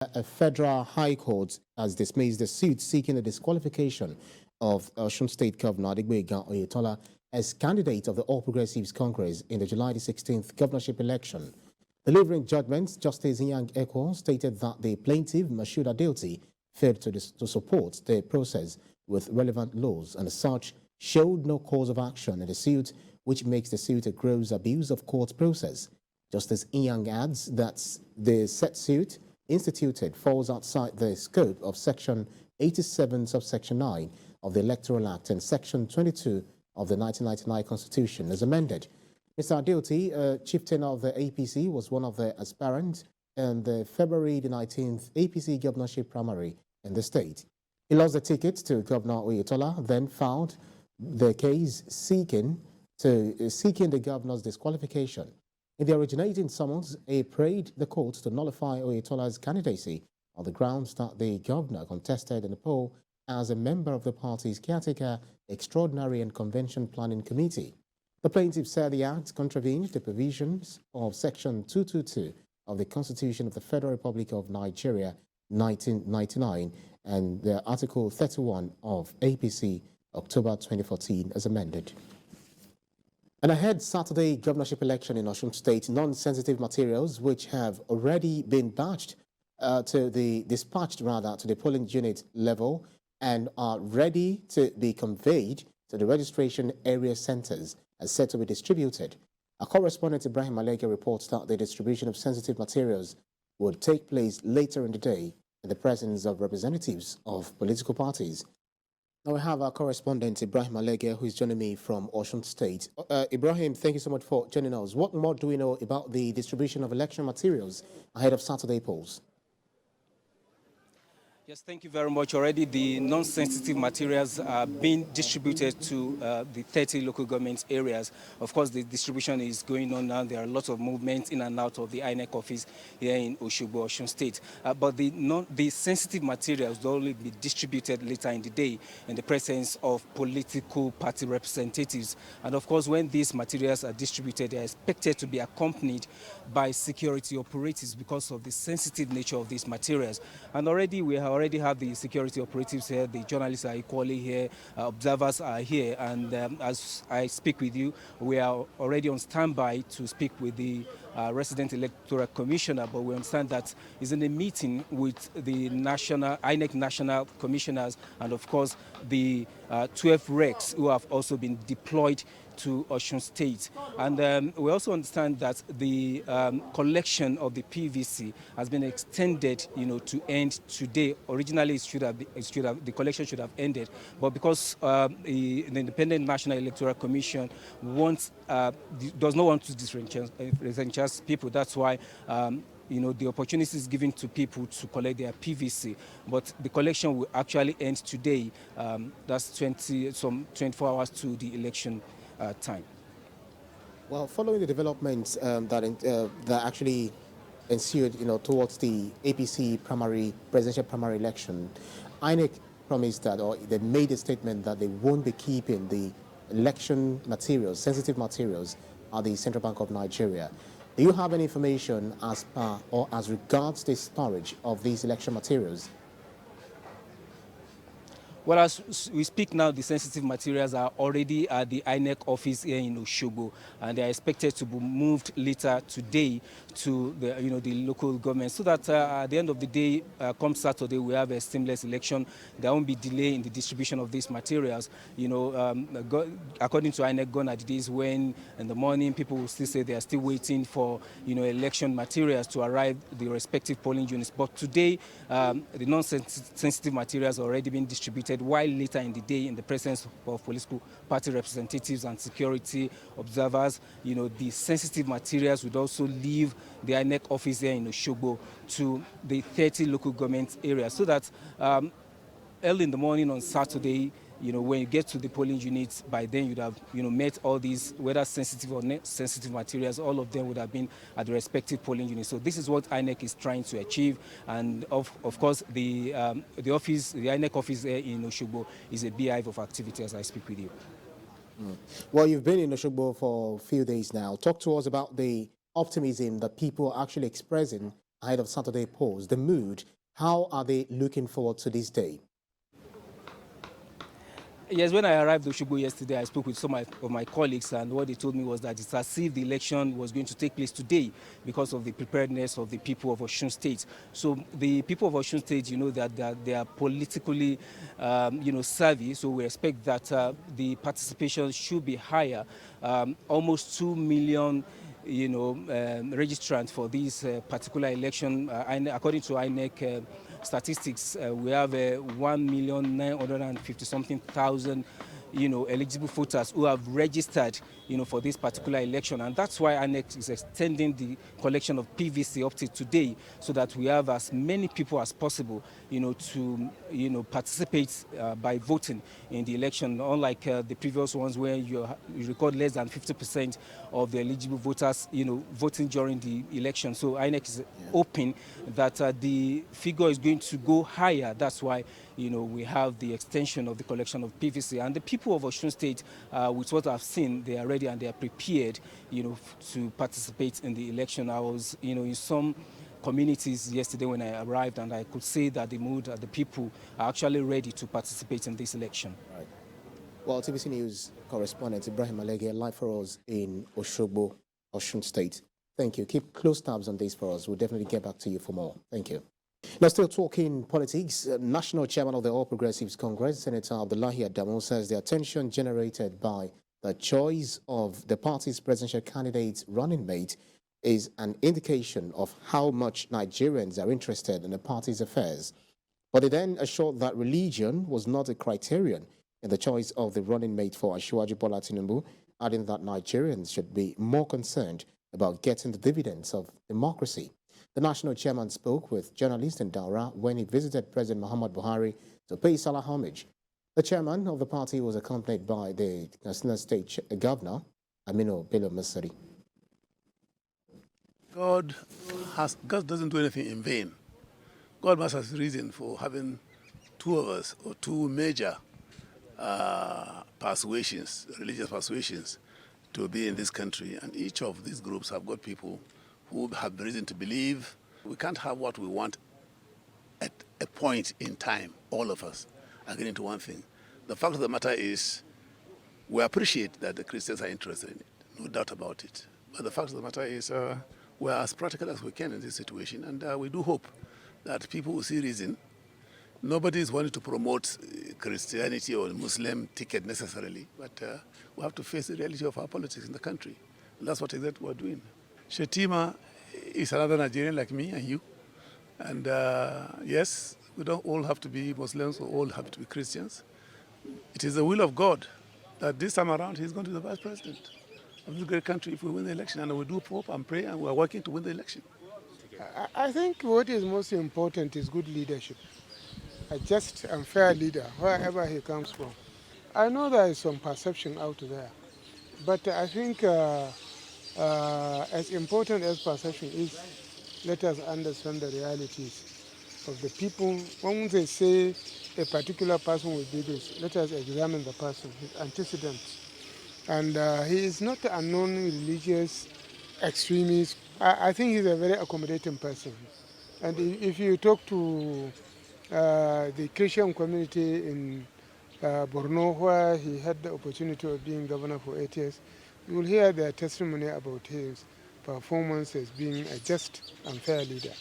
A federal high court has dismissed the suit seeking the disqualification of Osun State Governor Adegboyega Oyetola as candidate of the All Progressives Congress in the July 16th governorship election. Delivering judgment, Justice Inyang Eko stated that the plaintiff, Mashuda Adelti, failed to support the process with relevant laws and as such showed no cause of action in the suit, which makes the suit a gross abuse of court process. Justice Inyang adds that the said suit instituted falls outside the scope of Section 87, subsection 9 of the Electoral Act and Section 22 of the 1999 Constitution as amended. Mr. Adelti, chieftain of the APC, was one of the aspirants in the February the 19th APC governorship primary in the state. He lost the ticket to Governor Oyetola, then filed the case seeking the governor's disqualification. In the originating summons, he prayed the court to nullify Oyetola's candidacy on the grounds that the governor contested in the poll as a member of the party's caretaker, extraordinary and convention planning committee. The plaintiff said the act contravened the provisions of Section 222 of the Constitution of the Federal Republic of Nigeria, 1999, and the Article 31 of APC, October 2014, as amended. And ahead Saturday governorship election in Osun State, non-sensitive materials which have already been dispatched to the polling unit level and are ready to be conveyed to the registration area centers are set to be distributed. Our correspondent Ibrahim Maleke reports that the distribution of sensitive materials will take place later in the day in the presence of representatives of political parties. Now we have our correspondent Ibrahim Maleke, who is joining me from Osun State. Ibrahim, thank you so much for joining us. What more do we know about the distribution of election materials ahead of Saturday polls? Yes, thank you very much. Already the non-sensitive materials are being distributed to the 30 local government areas. Of course, the distribution is going on now. There are lots of movements in and out of the INEC office here in Oshogbo, Osun State. But the sensitive materials will only be distributed later in the day in the presence of political party representatives. And of course, when these materials are distributed, they are expected to be accompanied by security operatives because of the sensitive nature of these materials. And already we already have the security operatives here, the journalists are equally here, observers are here, and as I speak with you, we are already on standby to speak with the resident electoral commissioner, but we understand that he's in a meeting with the INEC national commissioners and of course the 12 recs who have also been deployed to Osun State. And we also understand that the collection of the PVC has been extended, to end today. Originally, the collection should have ended, but because the Independent National Electoral Commission does not want to disenchant people, that's why the opportunity is given to people to collect their PVC, but the collection will actually end today. That's 24 hours to the election time. Well, following the developments that actually ensued, towards the APC presidential primary election, INEC promised that, or they made a statement that they won't be keeping the election materials, sensitive materials, at the Central Bank of Nigeria. Do you have any information as regards the storage of these election materials? Well, as we speak now, the sensitive materials are already at the INEC office here in Oshogbo, and they are expected to be moved later today to the local government, so that at the end of the day, come Saturday, we have a seamless election. There won't be delay in the distribution of these materials. According to INEC, gone are the days when in the morning people will still say they are still waiting for election materials to arrive the respective polling units. But today, the non-sensitive materials are already being distributed, while later in the day, in the presence of political party representatives and security observers, the sensitive materials would also leave the INEC office here in Oshogbo to the 30 local government areas, so that early in the morning on Saturday, when you get to the polling units, by then you'd have, met all these, whether sensitive or not sensitive materials, all of them would have been at the respective polling units. So this is what INEC is trying to achieve. And of course, the INEC office here in Oshogbo is a beehive of activity as I speak with you. Well, you've been in Oshogbo for a few days now. Talk to us about the optimism that people are actually expressing ahead of Saturday polls, the mood, how are they looking forward to this day? Yes, when I arrived in Osogbo yesterday, I spoke with some of my colleagues, and what they told me was that it's as if the election was going to take place today because of the preparedness of the people of Osun State. So the people of Osun State, that they are politically, savvy. So we expect that the participation should be higher. Almost 2 million registrants for this particular election. According to INEC statistics, we have 1,950 something thousand eligible voters who have registered for this particular election, and that's why INEC is extending the collection of PVC up to today, so that we have as many people as possible to participate by voting in the election, unlike the previous ones where you record less than 50% of the eligible voters voting during the election. So INEC is hoping that the figure is going to go higher. That's why we have the extension of the collection of PVC, and the people of Osun State, with what I've seen, they are ready and they are prepared, to participate in the election. I was, in some communities yesterday when I arrived, and I could see that the mood, the people are actually ready to participate in this election. Right. Well, TVC News correspondent Ibrahim Alege live for us in Osogbo, Osun State. Thank you. Keep close tabs on this for us. We'll definitely get back to you for more. Thank you. Now, still talking politics, National Chairman of the All Progressives Congress, Senator Abdullahi Adamu, says the attention generated by the choice of the party's presidential candidate's running mate is an indication of how much Nigerians are interested in the party's affairs. But he then assured that religion was not a criterion in the choice of the running mate for Asiwaju Bola Tinubu, adding that Nigerians should be more concerned about getting the dividends of democracy. The national chairman spoke with journalists in Daura when he visited President Muhammad Buhari to pay Salah homage. The chairman of the party was accompanied by the Osun State Governor, Aminu Bello Masari. God doesn't do anything in vain. God must have reason for having two of us, or two major persuasions, religious persuasions, to be in this country. And each of these groups have got people who have reason to believe. We can't have what we want at a point in time, all of us agreeing to one thing. The fact of the matter is, we appreciate that the Christians are interested in it, no doubt about it. But the fact of the matter is, we're as practical as we can in this situation, and we do hope that people will see reason. Nobody is wanting to promote Christianity or Muslim ticket necessarily, but we have to face the reality of our politics in the country. And that's what exactly we're doing. Shetima is another Nigerian like me and you. And yes, we don't all have to be Muslims or all have to be Christians. It is the will of God that this time around he's going to be the vice president of this great country if we win the election. And we do hope and pray, and we're working to win the election. I think what is most important is good leadership. A just and fair leader, wherever he comes from. I know there is some perception out there, but I think as important as perception is, let us understand the realities of the people. When they say a particular person will do this, let us examine the person, his antecedents. And he is not a non-religious extremist. I think he's a very accommodating person. And if you talk to the Christian community in Borno, where he had the opportunity of being governor for 8 years, you will hear their testimony about his performance as being a just and fair leader.